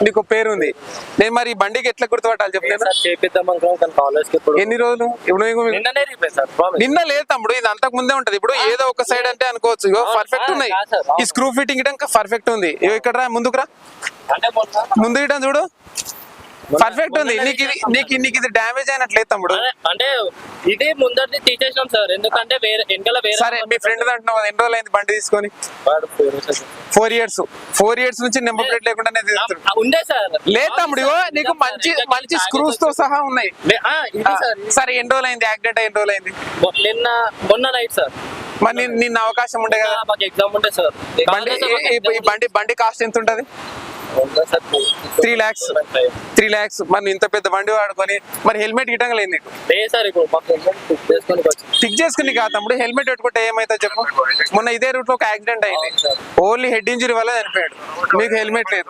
నీకు పేరు ఉంది. నేను మరి ఈ బండికి ఎట్లా గుర్తుపట్టాలి చెప్పు నేను? చేపిద్దాం అనుకున్నాం కానీ కాలేజ్ కి ఇప్పుడు ఎన్ని రోజులు ఇప్పుడు నిన్ననే రిపేర్ సార్ ప్రామిస్. నిన్న లేదు తమ్ముడు, ఇది అంతకు ముందే ఉంటది. ఇప్పుడు ఏదో ఒక సైడ్ అంటే అనుకోవచ్చు, ఇగో పర్ఫెక్ట్ ఉన్నాయి. ఈ స్క్రూ ఫిట్టింగ్ ఇంకా పర్ఫెక్ట్ ఉంది. ఇగో ఇక్కడ రా, ముందుకు రా, అంటే ముందు ఇటం చూడు, పర్ఫెక్ట్ ఉంది. నీకు ఇది డ్యామేజ్ అయినట్లేదు తమ్ముడు. అంటే ఇది ముందరిది తీసేసినాం సార్, ఎందుకంటే వేరే వెనకాల వేరే. సరే మీ ఫ్రెండ్ అంటున్నావు కదా, ఎన్ని రోజులు అయింది బండి తీసుకొని? 4 years. 4 years నుంచి నెంబర్ ప్లేట్ లేకుండానే తీస్తున్నాడు. ఉండే సార్. లేదు తమ్ముడు, ఇగో నీకు మంచి స్క్రూస్ తో సహా ఉన్నాయి. ఇది సార్. సరే ఎన్ని రోజులు అయింది యాక్సిడెంట్? ఎన్ని రోజులు అయింది? మొన్న నైట్ సార్. మరి నిన్న అవకాశం ఉండే కదా. మాకు ఎగ్జామ్ ఉండే సార్. బండి కాస్ట్ ఎంత ఉంటది? 3 lakhs. 3 lakhs. మరి ఇంత పెద్ద బండి వాడుకొని మరి హెల్మెట్ గిట్టంగా లేదు నీకు? లేదు సార్, ఇప్పుడు మాకు ఫిక్స్ చేసుకుని కాదు తమ్ముడు, హెల్మెట్ పెట్టుకుంటే ఏమైతే చెప్పు. మొన్న ఇదే రూట్ లో ఒక యాక్సిడెంట్ అయింది, ఓన్లీ హెడ్ ఇంజరీ వల్ల చనిపోయాడు. మీకు హెల్మెట్ లేదు.